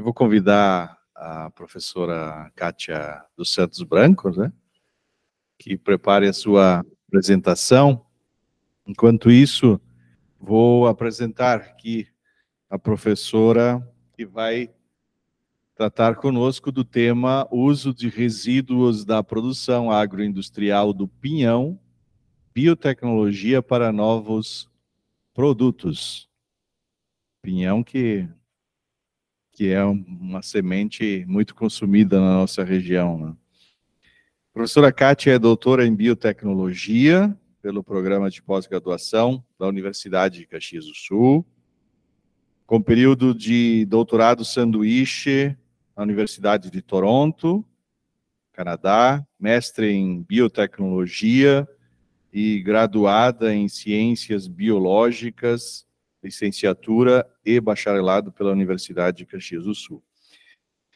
Eu vou convidar a professora Kátia dos Santos Branco, né, que prepare a sua apresentação. Enquanto isso, vou apresentar aqui a professora que vai tratar conosco do tema uso de resíduos da produção agroindustrial do pinhão, biotecnologia para novos produtos. Pinhão que é uma semente muito consumida na nossa região, né? A professora Kátia é doutora em biotecnologia pelo programa de pós-graduação da Universidade de Caxias do Sul, com período de doutorado sanduíche na Universidade de Toronto, Canadá, mestre em biotecnologia e graduada em ciências biológicas, licenciatura e bacharelado pela Universidade de Caxias do Sul.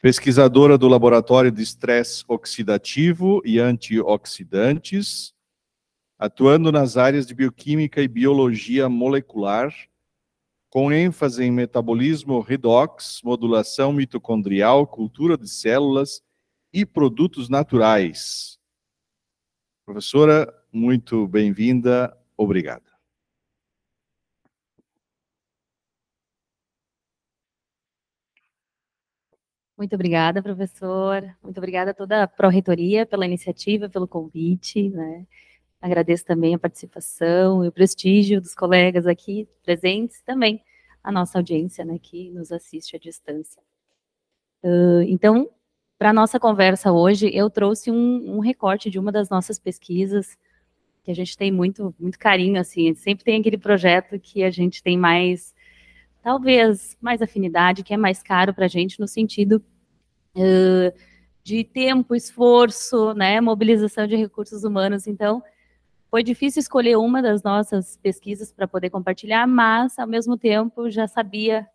Pesquisadora do Laboratório de Estresse Oxidativo e Antioxidantes, atuando nas áreas de bioquímica e biologia molecular, com ênfase em metabolismo redox, modulação mitocondrial, cultura de células e produtos naturais. Professora, muito bem-vinda, obrigada. Muito obrigada, professor. Muito obrigada a toda a Pró-Reitoria pela iniciativa, pelo convite, né? Agradeço também a participação e o prestígio dos colegas aqui presentes, também a nossa audiência, né, que nos assiste à distância. Então, para a nossa conversa hoje, eu trouxe um recorte de uma das nossas pesquisas, que a gente tem muito carinho, assim, sempre tem aquele projeto que a gente tem mais, talvez, mais afinidade, que é mais caro para a gente, no sentido de tempo, esforço, né, mobilização de recursos humanos. Então, foi difícil escolher uma das nossas pesquisas para poder compartilhar, mas, ao mesmo tempo, já sabia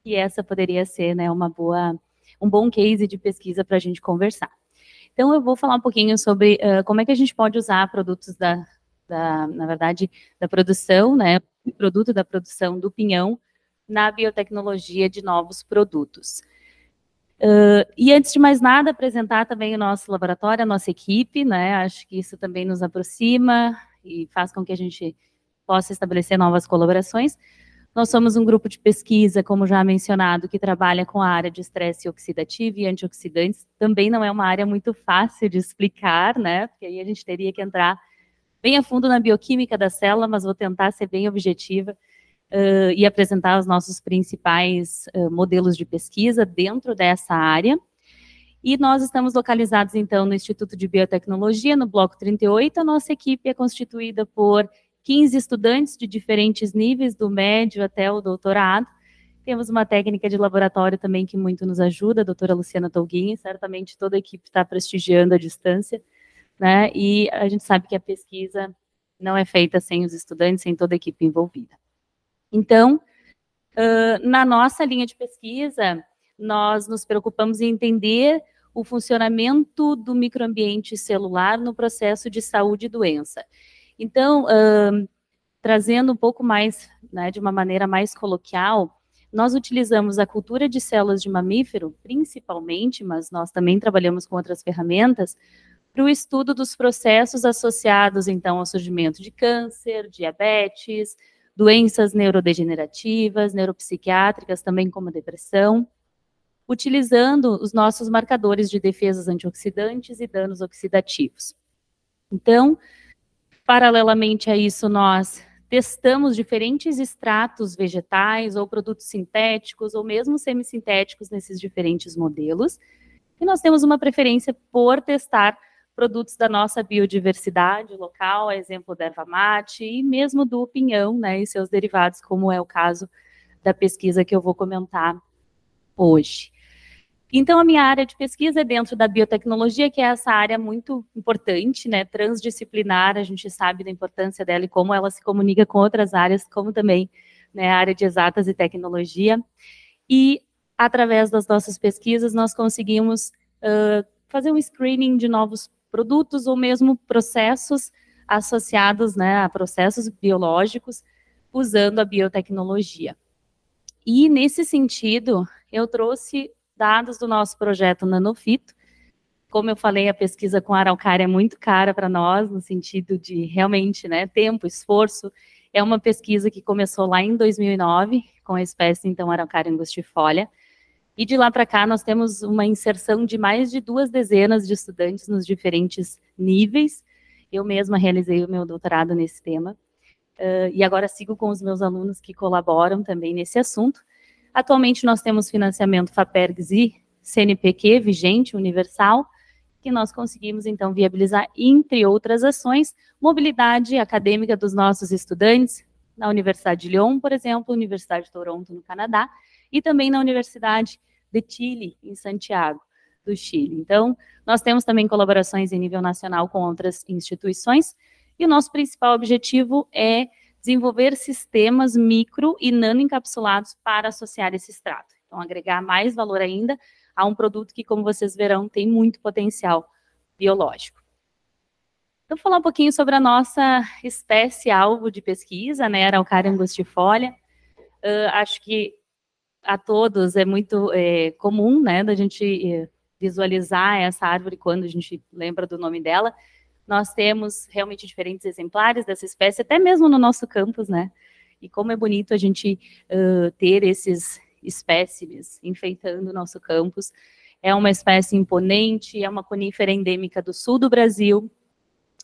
que essa poderia ser, né, um bom case de pesquisa para a gente conversar. Então, eu vou falar um pouquinho sobre como é que a gente pode usar produtos na verdade, da produção, né, o produto da produção do pinhão na biotecnologia de novos produtos. E antes de mais nada, apresentar também o nosso laboratório, a nossa equipe, né? Acho que isso também nos aproxima e faz com que a gente possa estabelecer novas colaborações. Nós somos um grupo de pesquisa, como já mencionado, que trabalha com a área de estresse oxidativo e antioxidantes. Também não é uma área muito fácil de explicar, né? Porque aí a gente teria que entrar bem a fundo na bioquímica da célula, mas vou tentar ser bem objetiva e apresentar os nossos principais modelos de pesquisa dentro dessa área. E nós estamos localizados, então, no Instituto de Biotecnologia, no Bloco 38. A nossa equipe é constituída por 15 estudantes de diferentes níveis, do médio até o doutorado. Temos uma técnica de laboratório também que muito nos ajuda, a doutora Luciana Tolguin. Certamente toda a equipe está prestigiando à distância, né? E a gente sabe que a pesquisa não é feita sem os estudantes, sem toda a equipe envolvida. Então, na nossa linha de pesquisa, nós nos preocupamos em entender o funcionamento do microambiente celular no processo de saúde e doença. Então, trazendo um pouco mais, né, de uma maneira mais coloquial, nós utilizamos a cultura de células de mamífero, principalmente, mas nós também trabalhamos com outras ferramentas, para o estudo dos processos associados, então, ao surgimento de câncer, diabetes, doenças neurodegenerativas, neuropsiquiátricas, também como depressão, utilizando os nossos marcadores de defesas antioxidantes e danos oxidativos. Então, paralelamente a isso, nós testamos diferentes extratos vegetais ou produtos sintéticos ou mesmo semissintéticos nesses diferentes modelos, e nós temos uma preferência por testar produtos da nossa biodiversidade local, a exemplo da erva mate e mesmo do pinhão, né, e seus derivados, como é o caso da pesquisa que eu vou comentar hoje. Então, a minha área de pesquisa é dentro da biotecnologia, que é essa área muito importante, né, transdisciplinar, a gente sabe da importância dela e como ela se comunica com outras áreas, como também, né, a área de exatas e tecnologia. E, através das nossas pesquisas, nós conseguimos fazer um screening de novos produtos ou mesmo processos associados, né, a processos biológicos usando a biotecnologia. E, nesse sentido, eu trouxe dados do nosso projeto Nanofito. Como eu falei, a pesquisa com araucária é muito cara para nós, no sentido de realmente, né, tempo, esforço. É uma pesquisa que começou lá em 2009, com a espécie, então, araucária angustifolia. E de lá para cá, nós temos uma inserção de mais de 2 dezenas de estudantes nos diferentes níveis. Eu mesma realizei o meu doutorado nesse tema. E agora sigo com os meus alunos que colaboram também nesse assunto. Atualmente, nós temos financiamento FAPERGS e CNPq vigente, universal, que nós conseguimos, então, viabilizar, entre outras ações, mobilidade acadêmica dos nossos estudantes, na Universidade de Lyon, por exemplo, Universidade de Toronto, no Canadá, e também na Universidade de Chile, em Santiago, do Chile. Então, nós temos também colaborações em nível nacional com outras instituições, e o nosso principal objetivo é desenvolver sistemas micro e nanoencapsulados para associar esse extrato. Então, agregar mais valor ainda a um produto que, como vocês verão, tem muito potencial biológico. Então, vou falar um pouquinho sobre a nossa espécie-alvo de pesquisa, né, Araucária angustifolia. Acho que a todos é muito comum, né, da gente visualizar essa árvore quando a gente lembra do nome dela. Nós temos realmente diferentes exemplares dessa espécie, até mesmo no nosso campus, né, e como é bonito a gente ter esses espécimes enfeitando o nosso campus. É uma espécie imponente, é uma conífera endêmica do sul do Brasil.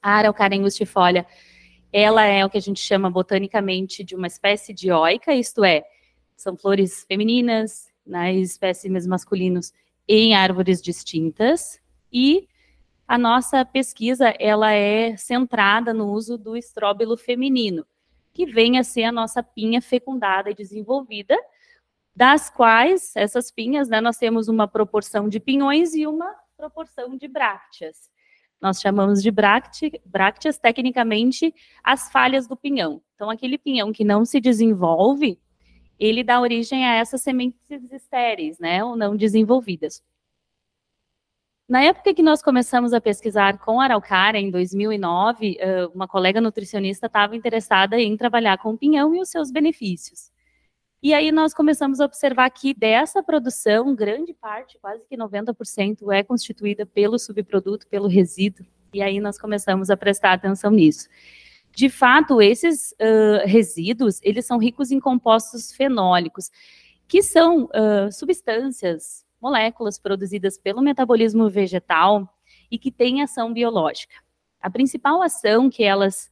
A Araucária angustifolia, ela é o que a gente chama botanicamente de uma espécie dioica, isto é, são flores femininas, né, espécimes masculinos em árvores distintas, e a nossa pesquisa, ela é centrada no uso do estróbilo feminino, que vem a ser a nossa pinha fecundada e desenvolvida, das quais, essas pinhas, né, nós temos uma proporção de pinhões e uma proporção de brácteas. Nós chamamos de brácteas, tecnicamente, as falhas do pinhão. Então, aquele pinhão que não se desenvolve, ele dá origem a essas sementes estéreis, né, ou não desenvolvidas. Na época que nós começamos a pesquisar com a araucária, em 2009, uma colega nutricionista estava interessada em trabalhar com o pinhão e os seus benefícios. E aí nós começamos a observar que dessa produção, grande parte, quase que 90%, é constituída pelo subproduto, pelo resíduo, e aí nós começamos a prestar atenção nisso. De fato, esses resíduos, eles são ricos em compostos fenólicos, que são substâncias, moléculas produzidas pelo metabolismo vegetal e que têm ação biológica. A principal ação que elas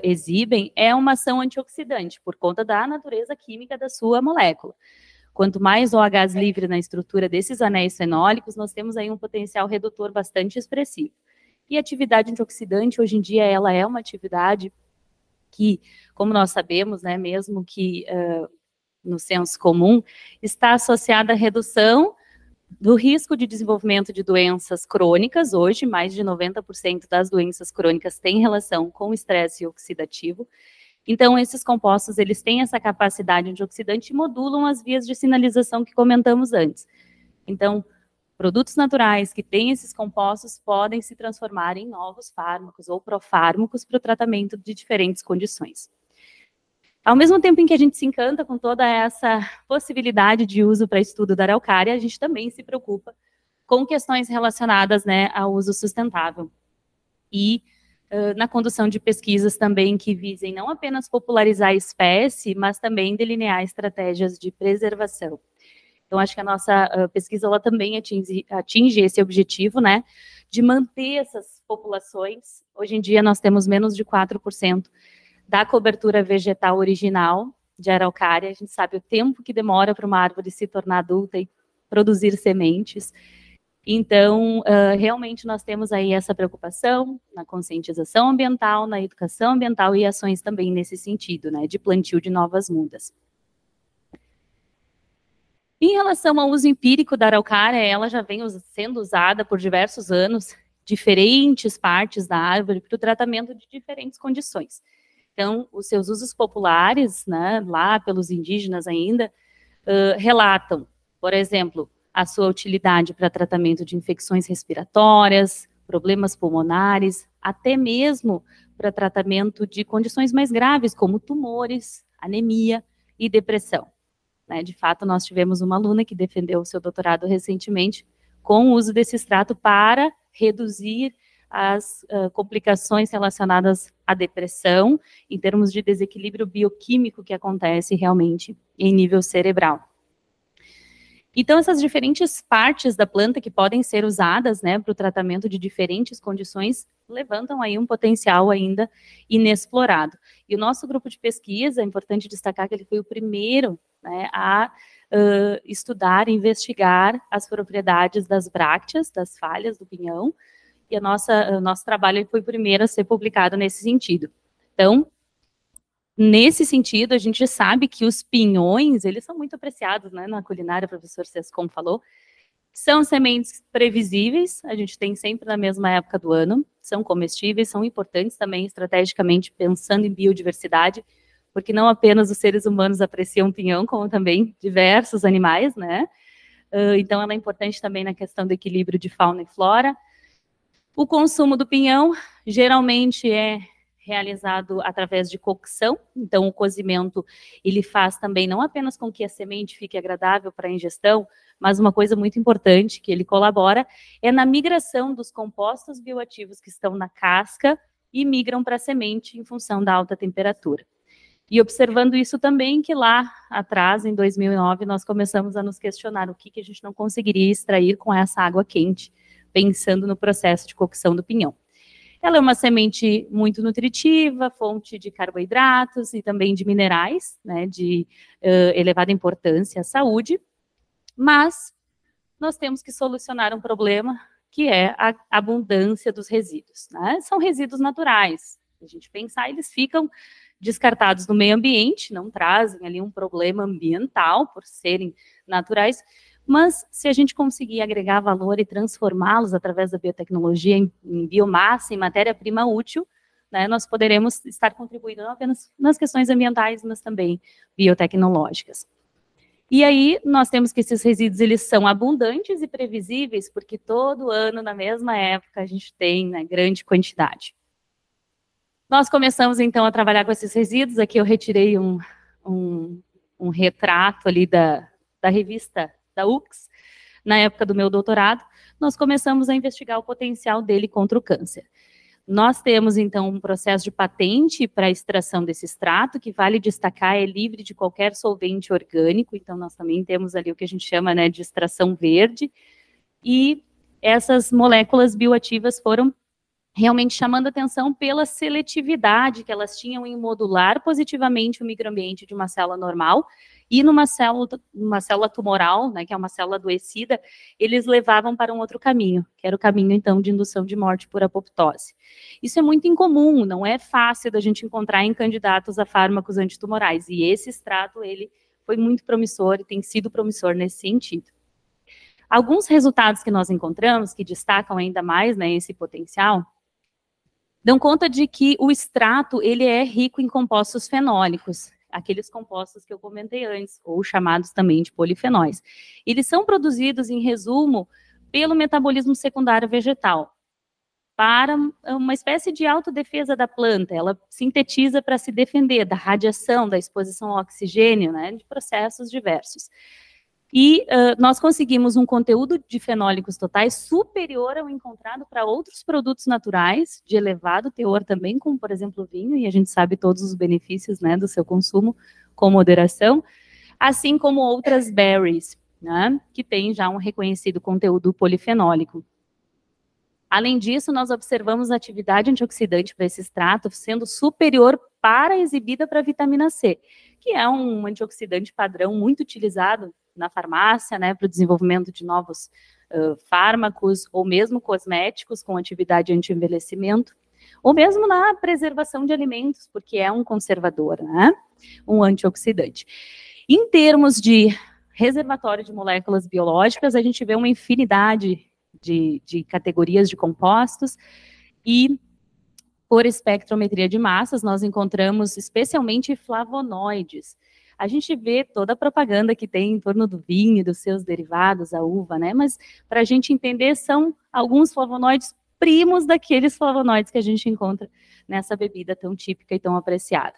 exibem é uma ação antioxidante, por conta da natureza química da sua molécula. Quanto mais OHs livre na estrutura desses anéis fenólicos, nós temos aí um potencial redutor bastante expressivo. E a atividade antioxidante, hoje em dia, ela é uma atividade que, como nós sabemos, né, mesmo que no senso comum, está associada à redução do risco de desenvolvimento de doenças crônicas. Hoje, mais de 90% das doenças crônicas têm relação com o estresse oxidativo. Então, esses compostos, eles têm essa capacidade antioxidante e modulam as vias de sinalização que comentamos antes. Então, produtos naturais que têm esses compostos podem se transformar em novos fármacos ou profármacos para o tratamento de diferentes condições. Ao mesmo tempo em que a gente se encanta com toda essa possibilidade de uso para estudo da araucária, a gente também se preocupa com questões relacionadas, né, ao uso sustentável. E na condução de pesquisas também que visem não apenas popularizar a espécie, mas também delinear estratégias de preservação. Então, acho que a nossa pesquisa ela também atinge esse objetivo, né, de manter essas populações. Hoje em dia, nós temos menos de 4% da cobertura vegetal original de araucária. A gente sabe o tempo que demora para uma árvore se tornar adulta e produzir sementes. Então, realmente nós temos aí essa preocupação na conscientização ambiental, na educação ambiental e ações também nesse sentido, né, de plantio de novas mudas. Em relação ao uso empírico da araucária, ela já vem sendo usada por diversos anos, diferentes partes da árvore, para o tratamento de diferentes condições. Então, os seus usos populares, né, lá pelos indígenas ainda, relatam, por exemplo, a sua utilidade para tratamento de infecções respiratórias, problemas pulmonares, até mesmo para tratamento de condições mais graves, como tumores, anemia e depressão. né? De fato, nós tivemos uma aluna que defendeu o seu doutorado recentemente com o uso desse extrato para reduzir as complicações relacionadas à depressão, em termos de desequilíbrio bioquímico que acontece realmente em nível cerebral. Então, essas diferentes partes da planta que podem ser usadas, né, para o tratamento de diferentes condições, levantam aí um potencial ainda inexplorado. E o nosso grupo de pesquisa, é importante destacar que ele foi o primeiro, né, a estudar, investigar as propriedades das brácteas, das falhas do pinhão, e o nosso trabalho foi o primeiro a ser publicado nesse sentido. Então, nesse sentido, a gente sabe que os pinhões, eles são muito apreciados, né, na culinária, o professor Sescom falou, são sementes previsíveis, a gente tem sempre na mesma época do ano, são comestíveis, são importantes também estrategicamente pensando em biodiversidade, porque não apenas os seres humanos apreciam pinhão, como também diversos animais, né, então ela é importante também na questão do equilíbrio de fauna e flora. O consumo do pinhão geralmente é realizado através de cocção, então o cozimento ele faz também não apenas com que a semente fique agradável para a ingestão, mas uma coisa muito importante que ele colabora é na migração dos compostos bioativos que estão na casca e migram para a semente em função da alta temperatura. E observando isso também que lá atrás, em 2009, nós começamos a nos questionar o que a gente não conseguiria extrair com essa água quente, pensando no processo de cocção do pinhão. Ela é uma semente muito nutritiva, fonte de carboidratos e também de minerais, né, de elevada importância à saúde, mas nós temos que solucionar um problema que é a abundância dos resíduos, né? São resíduos naturais, se a gente pensar, eles ficam descartados no meio ambiente, não trazem ali um problema ambiental por serem naturais, mas se a gente conseguir agregar valor e transformá-los através da biotecnologia em biomassa, em matéria-prima útil, né, nós poderemos estar contribuindo não apenas nas questões ambientais, mas também biotecnológicas. E aí, nós temos que esses resíduos, eles são abundantes e previsíveis, porque todo ano, na mesma época, a gente tem, né, grande quantidade. Nós começamos, então, a trabalhar com esses resíduos. Aqui eu retirei um retrato ali da revista da UX, na época do meu doutorado. Nós começamos a investigar o potencial dele contra o câncer. Nós temos, então, um processo de patente para a extração desse extrato, que vale destacar, é livre de qualquer solvente orgânico, então nós também temos ali o que a gente chama, né, de extração verde, e essas moléculas bioativas foram realmente chamando atenção pela seletividade que elas tinham em modular positivamente o microambiente de uma célula normal, e numa célula tumoral, né, que é uma célula adoecida, eles levavam para um outro caminho, que era o caminho, então, de indução de morte por apoptose. Isso é muito incomum, não é fácil da gente encontrar em candidatos a fármacos antitumorais, e esse extrato, ele foi muito promissor e tem sido promissor nesse sentido. Alguns resultados que nós encontramos, que destacam ainda mais, né, esse potencial, dão conta de que o extrato, ele é rico em compostos fenólicos, aqueles compostos que eu comentei antes, ou chamados também de polifenóis. Eles são produzidos, em resumo, pelo metabolismo secundário vegetal, para uma espécie de autodefesa da planta. Ela sintetiza para se defender da radiação, da exposição ao oxigênio, né, de processos diversos. E nós conseguimos um conteúdo de fenólicos totais superior ao encontrado para outros produtos naturais, de elevado teor também, como, por exemplo, o vinho, e a gente sabe todos os benefícios, né, do seu consumo com moderação, assim como outras berries, né, que têm já um reconhecido conteúdo polifenólico. Além disso, nós observamos a atividade antioxidante para esse extrato sendo superior para a exibida para a vitamina C, que é um antioxidante padrão muito utilizado na farmácia, né, para o desenvolvimento de novos fármacos, ou mesmo cosméticos com atividade anti-envelhecimento, ou mesmo na preservação de alimentos, porque é um conservador, né, um antioxidante. Em termos de reservatório de moléculas biológicas, a gente vê uma infinidade de categorias de compostos, e por espectrometria de massas, nós encontramos especialmente flavonoides. A gente vê toda a propaganda que tem em torno do vinho e dos seus derivados, a uva, né? Mas, para a gente entender, são alguns flavonoides primos daqueles flavonoides que a gente encontra nessa bebida tão típica e tão apreciada.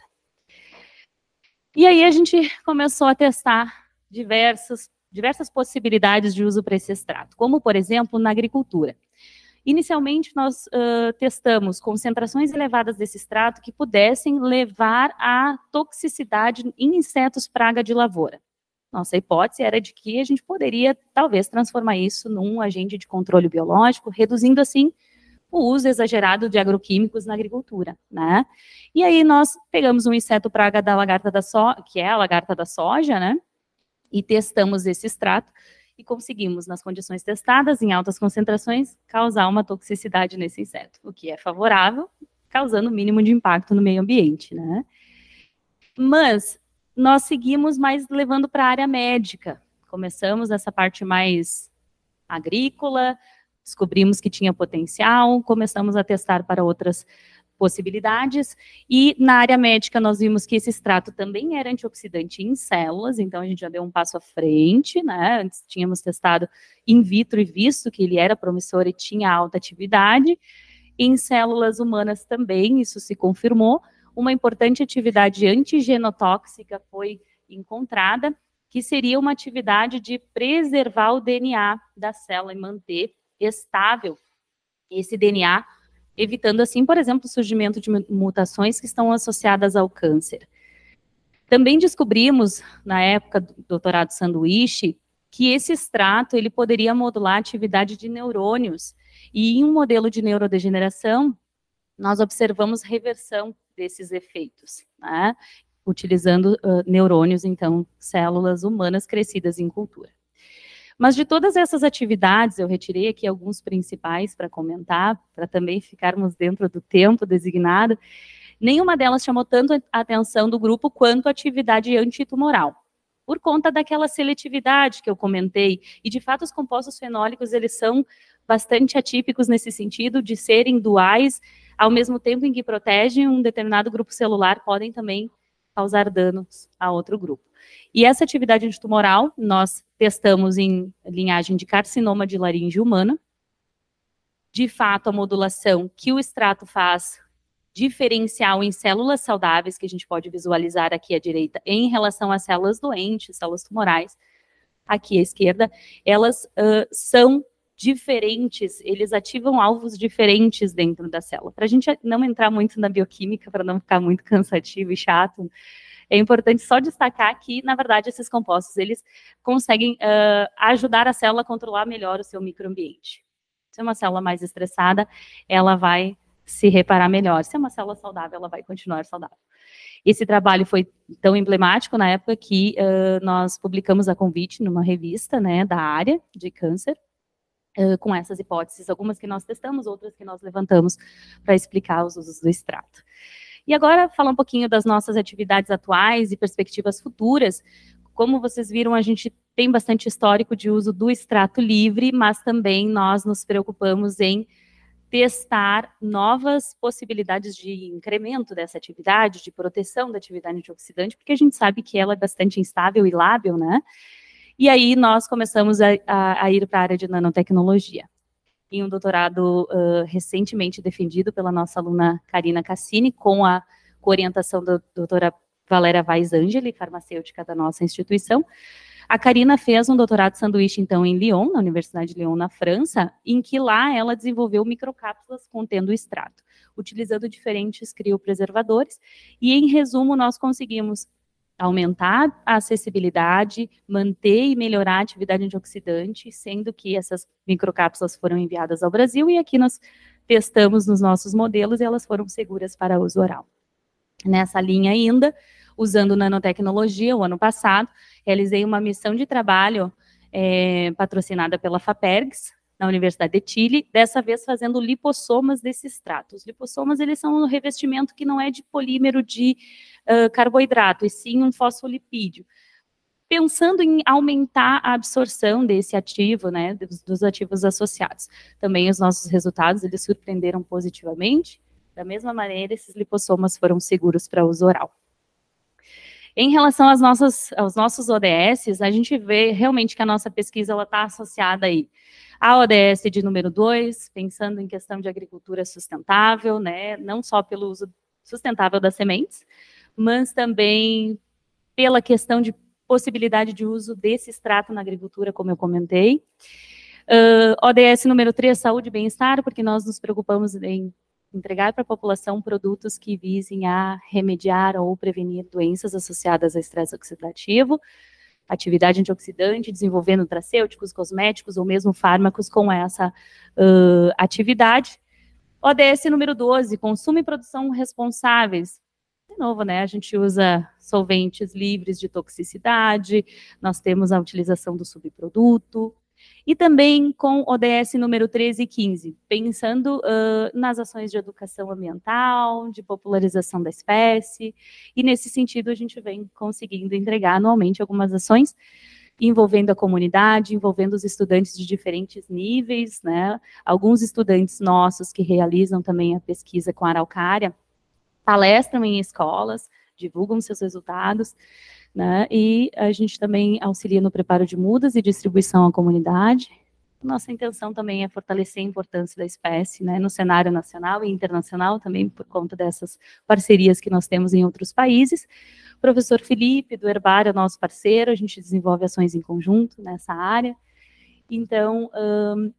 E aí a gente começou a testar diversas possibilidades de uso para esse extrato, como, por exemplo, na agricultura. Inicialmente, nós testamos concentrações elevadas desse extrato que pudessem levar à toxicidade em insetos praga de lavoura. Nossa hipótese era de que a gente poderia, talvez, transformar isso num agente de controle biológico, reduzindo, assim, o uso exagerado de agroquímicos na agricultura, né? E aí nós pegamos um inseto praga da lagarta da soja, que é a lagarta da soja, né? E testamos esse extrato e conseguimos, nas condições testadas, em altas concentrações, causar uma toxicidade nesse inseto, o que é favorável, causando o mínimo de impacto no meio ambiente, né? Mas nós seguimos mais levando para a área médica. Começamos essa parte mais agrícola, descobrimos que tinha potencial, começamos a testar para outras possibilidades, e na área médica nós vimos que esse extrato também era antioxidante em células, então a gente já deu um passo à frente, né? Antes tínhamos testado in vitro e visto que ele era promissor e tinha alta atividade. Em células humanas também isso se confirmou. Uma importante atividade antigenotóxica foi encontrada, que seria uma atividade de preservar o DNA da célula e manter estável esse DNA, evitando assim, por exemplo, o surgimento de mutações que estão associadas ao câncer. Também descobrimos, na época do doutorado sanduíche, que esse extrato ele poderia modular a atividade de neurônios, e em um modelo de neurodegeneração, nós observamos reversão desses efeitos, né? Utilizando neurônios, então, células humanas crescidas em cultura. Mas de todas essas atividades, eu retirei aqui alguns principais para comentar, para também ficarmos dentro do tempo designado, nenhuma delas chamou tanto a atenção do grupo quanto a atividade antitumoral, por conta daquela seletividade que eu comentei, e de fato os compostos fenólicos, eles são bastante atípicos nesse sentido, de serem duais, ao mesmo tempo em que protegem um determinado grupo celular, podem também causar danos a outro grupo. E essa atividade antitumoral, nós testamos em linhagem de carcinoma de laringe humana. De fato, a modulação que o extrato faz diferencial em células saudáveis, que a gente pode visualizar aqui à direita, em relação às células doentes, células tumorais, aqui à esquerda, elas são diferentes, eles ativam alvos diferentes dentro da célula. Para a gente não entrar muito na bioquímica, para não ficar muito cansativo e chato, é importante só destacar que, na verdade, esses compostos, eles conseguem ajudar a célula a controlar melhor o seu microambiente. Se é uma célula mais estressada, ela vai se reparar melhor. Se é uma célula saudável, ela vai continuar saudável. Esse trabalho foi tão emblemático na época que nós publicamos a convite numa revista, né, da área de câncer, com essas hipóteses, algumas que nós testamos, outras que nós levantamos para explicar os usos do extrato. E agora, falar um pouquinho das nossas atividades atuais e perspectivas futuras. Como vocês viram, a gente tem bastante histórico de uso do extrato livre, mas também nós nos preocupamos em testar novas possibilidades de incremento dessa atividade, de proteção da atividade antioxidante, porque a gente sabe que ela é bastante instável e lábil, né? E aí nós começamos a ir para a área de nanotecnologia. Em um doutorado recentemente defendido pela nossa aluna Karina Cassini, com a orientação da doutora Valéria Vaz Angeli, farmacêutica da nossa instituição. A Karina fez um doutorado sanduíche, então, em Lyon, na Universidade de Lyon, na França, em que lá ela desenvolveu microcápsulas contendo extrato, utilizando diferentes criopreservadores, e, em resumo, nós conseguimos aumentar a acessibilidade, manter e melhorar a atividade antioxidante, sendo que essas microcápsulas foram enviadas ao Brasil, e aqui nós testamos nos nossos modelos e elas foram seguras para uso oral. Nessa linha ainda, usando nanotecnologia, o ano passado, realizei uma missão de trabalho patrocinada pela FAPERGS, na Universidade de Chile, dessa vez fazendo lipossomas desse extrato. Os lipossomas, eles são um revestimento que não é de polímero de carboidrato, e sim um fosfolipídio, pensando em aumentar a absorção desse ativo, né, dos ativos associados. Também os nossos resultados, eles surpreenderam positivamente. Da mesma maneira, esses lipossomas foram seguros para uso oral. Em relação aos nossos ODS, a gente vê realmente que a nossa pesquisa está associada aí à ODS de número 2, pensando em questão de agricultura sustentável, né, não só pelo uso sustentável das sementes, mas também pela questão de possibilidade de uso desse extrato na agricultura, como eu comentei. ODS número 3, saúde e bem-estar, porque nós nos preocupamos em entregar para a população produtos que visem a remediar ou prevenir doenças associadas a estresse oxidativo, atividade antioxidante, desenvolvendo nutracêuticos, cosméticos ou mesmo fármacos com essa atividade. ODS número 12, consumo e produção responsáveis. De novo, né, a gente usa solventes livres de toxicidade, nós temos a utilização do subproduto, e também com ODS número 13 e 15, pensando nas ações de educação ambiental, de popularização da espécie, e nesse sentido a gente vem conseguindo entregar anualmente algumas ações envolvendo a comunidade, envolvendo os estudantes de diferentes níveis, né? Alguns estudantes nossos que realizam também a pesquisa com a araucária, palestram em escolas, divulgam seus resultados, né? E a gente também auxilia no preparo de mudas e distribuição à comunidade. Nossa intenção também é fortalecer a importância da espécie, né, no cenário nacional e internacional, também por conta dessas parcerias que nós temos em outros países. O professor Felipe, do Herbário, é nosso parceiro, a gente desenvolve ações em conjunto nessa área. Então,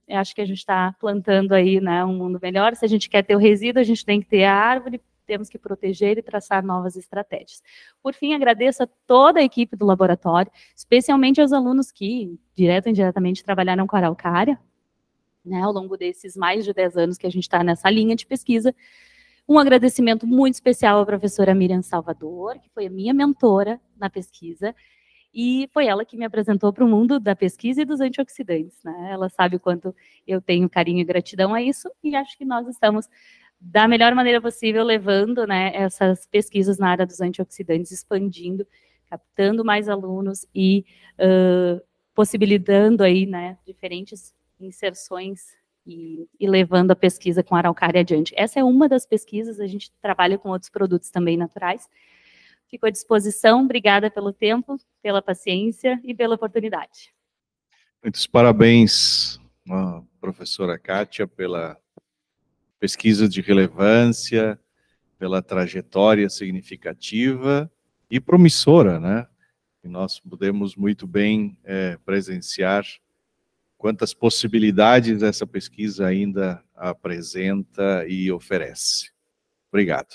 eu acho que a gente está plantando aí, né, um mundo melhor. Se a gente quer ter o resíduo, a gente tem que ter a árvore, temos que proteger e traçar novas estratégias. Por fim, agradeço a toda a equipe do laboratório, especialmente aos alunos que, direto ou indiretamente, trabalharam com a araucária, né, ao longo desses mais de 10 anos que a gente está nessa linha de pesquisa. Um agradecimento muito especial à professora Miriam Salvador, que foi a minha mentora na pesquisa, e foi ela que me apresentou para o mundo da pesquisa e dos antioxidantes, né? Ela sabe o quanto eu tenho carinho e gratidão a isso, e acho que nós estamos da melhor maneira possível, levando, né, essas pesquisas na área dos antioxidantes, expandindo, captando mais alunos e possibilitando aí, né, diferentes inserções e levando a pesquisa com a araucária adiante. Essa é uma das pesquisas, a gente trabalha com outros produtos também naturais. Fico à disposição, obrigada pelo tempo, pela paciência e pela oportunidade. Muitos parabéns, professora Kátia, pela pesquisa de relevância, pela trajetória significativa e promissora, né? E nós podemos muito bem presenciar quantas possibilidades essa pesquisa ainda apresenta e oferece. Obrigado.